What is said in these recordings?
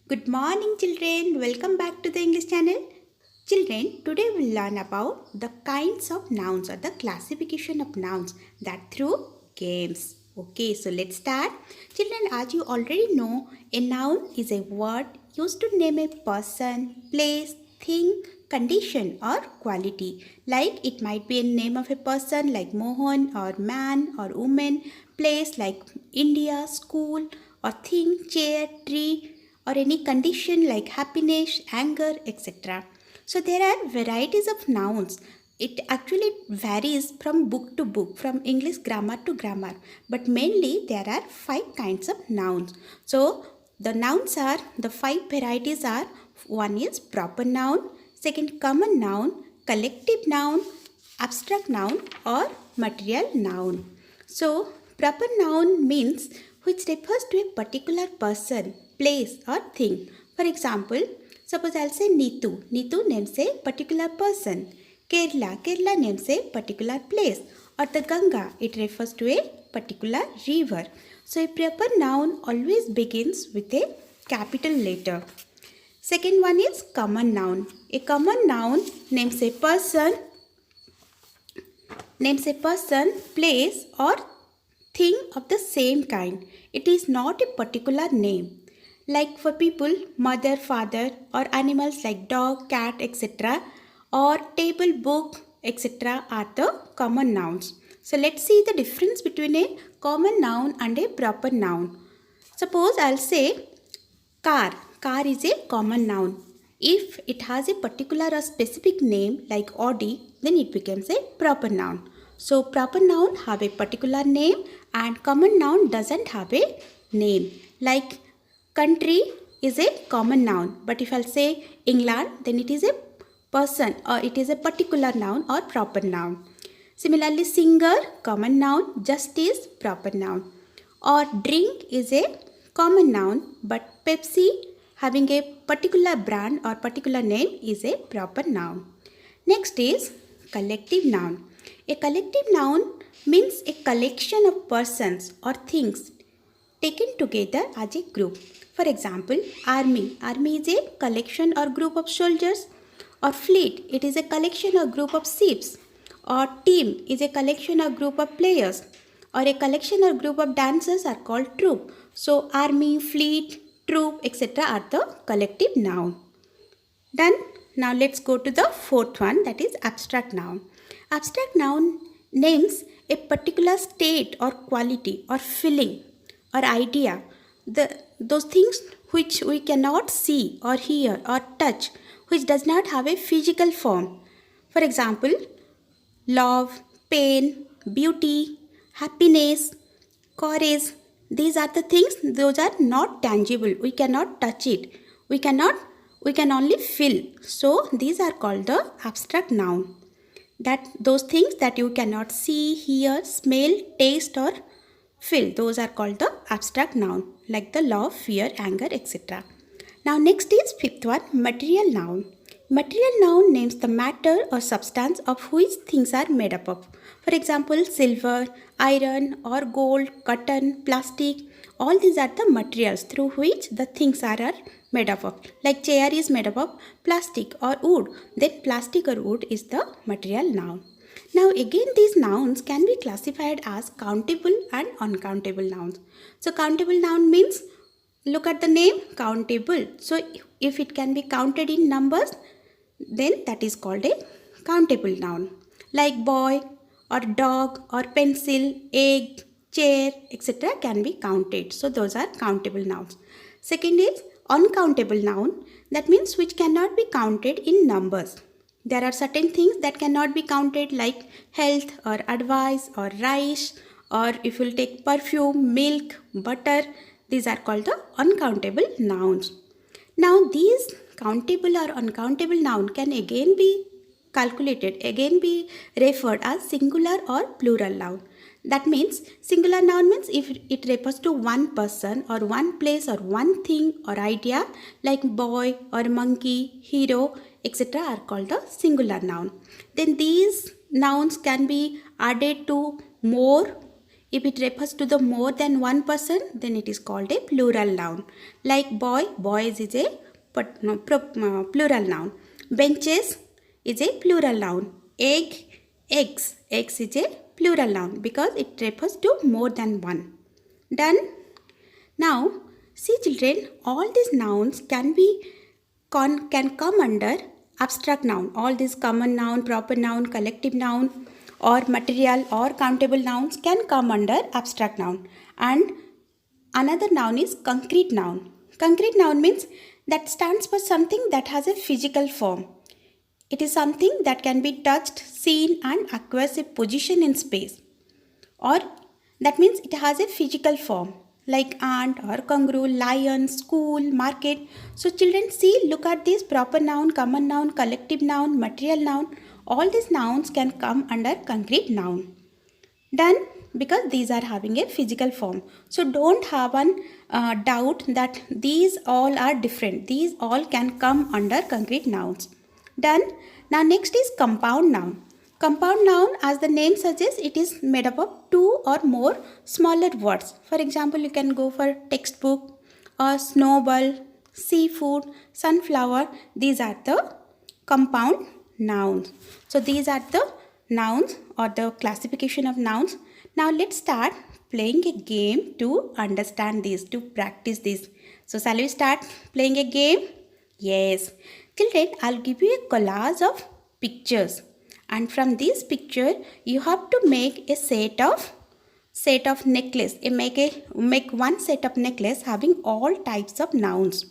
Good morning, children. Welcome back to the English channel. Children, today we'll learn about the kinds of nouns or the classification of nouns that through games. Okay, so let's start. Children, as you already know, a noun is a word used to name a person, place, thing, condition or quality. Like it might be a name of a person like Mohan or man or woman, place like India, school or thing, chair, tree or any condition like happiness, anger, etc. So there are varieties of nouns. It actually varies from book to book, from English grammar to grammar. But mainly there are five kinds of nouns. So the nouns are, the five varieties are, one is proper noun, second common noun, collective noun, abstract noun or material noun. So proper noun means which refers to a particular person, place or thing. For example, suppose I'll say Nitu. Nitu names a particular person. Kerala. Kerala names a particular place. Or the Ganga. It refers to a particular river. So a proper noun always begins with a capital letter. Second one is common noun. A common noun names a person, place or thing of the same kind. It is not a particular name. Like for people, mother, father, or animals like dog, cat, etc., or table, book, etc., are the common nouns. So let's see the difference between a common noun and a proper noun. Suppose I'll say car. Car is a common noun. If it has a particular or specific name like Audi, then it becomes a proper noun. So proper noun have a particular name and common noun doesn't have a name. Like country is a common noun, but if I'll say England, then it is a person or it is a particular noun or proper noun. Similarly, singer, common noun, justice, proper noun. Or drink is a common noun, but Pepsi having a particular brand or particular name is a proper noun. Next is collective noun. A collective noun means a collection of persons or things taken together as a group. For example, army. Army is a collection or group of soldiers. Or fleet. It is a collection or group of ships. Or team is a collection or group of players. Or a collection or group of dancers are called troop. So army, fleet, troop, etc. are the collective noun. Done. Now let's go to the fourth one, that is abstract noun. Abstract noun names a particular state or quality or feeling or idea. Those things which we cannot see or hear or touch, which does not have a physical form. For example, love, pain, beauty, happiness, courage. These are the things, those are not tangible. We cannot touch it. We can only feel. So these are called the abstract noun. That those things that you cannot see, hear, smell, taste or feel, those are called the abstract noun, like the love, fear, anger, etc. Now next is fifth one, material noun. Material noun names the matter or substance of which things are made up of. For example, silver, iron or gold, cotton, plastic, all these are the materials through which the things are made up of. Like chair is made up of plastic or wood, then plastic or wood is the material noun. Now again, these nouns can be classified as countable and uncountable nouns. So countable noun means, look at the name, countable. So if it can be counted in numbers, then that is called a countable noun. Like boy or dog or pencil, egg, chair, etc. can be counted. So those are countable nouns. Second is uncountable noun. That means which cannot be counted in numbers. There are certain things that cannot be counted like health or advice or rice, or if you take perfume, milk, butter, these are called the uncountable nouns. Now these countable or uncountable noun can again be calculated, again be referred as singular or plural noun. That means singular noun means if it refers to one person or one place or one thing or idea, like boy or monkey, hero, etc. are called the singular noun. Then these nouns can be added to more If it refers to the more than one person, then it is called a plural noun. Like boy, boys is a plural noun. Benches is a plural noun. Egg, eggs, eggs is a plural noun because it refers to more than one. Done? Now, see children, all these nouns can come under abstract noun. All these common noun, proper noun, collective noun or material or countable nouns can come under abstract noun. And another noun is concrete noun. Concrete noun means that stands for something that has a physical form. It is something that can be touched, seen and acquires a position in space. Or that means it has a physical form like ant or kangaroo, lion, school, market. So children, see, look at this: proper noun, common noun, collective noun, material noun. All these nouns can come under concrete noun. Done? Because these are having a physical form. So don't have one doubt that these all are different. These all can come under concrete nouns. Done? Now next is compound noun. Compound noun, as the name suggests, it is made up of two or more smaller words. For example, you can go for textbook or snowball, seafood, sunflower. These are the compound nouns. So these are the nouns or the classification of nouns. Now let's start playing a game to understand this, to practice this. So shall we start playing a game? Yes. Children, I'll give you a collage of pictures. And from this picture, you have to make a set of necklace. Make one set of necklace having all types of nouns.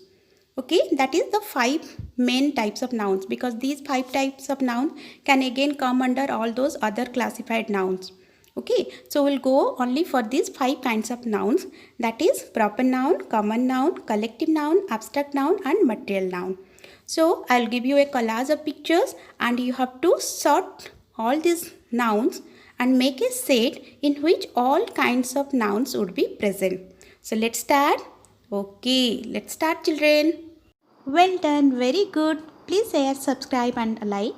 Okay, that is the 5 main types of nouns, because these 5 types of nouns can again come under all those other classified nouns. Okay, so we'll go only for these 5 kinds of nouns, that is proper noun, common noun, collective noun, abstract noun and material noun. So I'll give you a collage of pictures and you have to sort all these nouns and make a set in which all kinds of nouns would be present. So let's start. Okay, let's start children. Well done, very good. Please share, subscribe and like.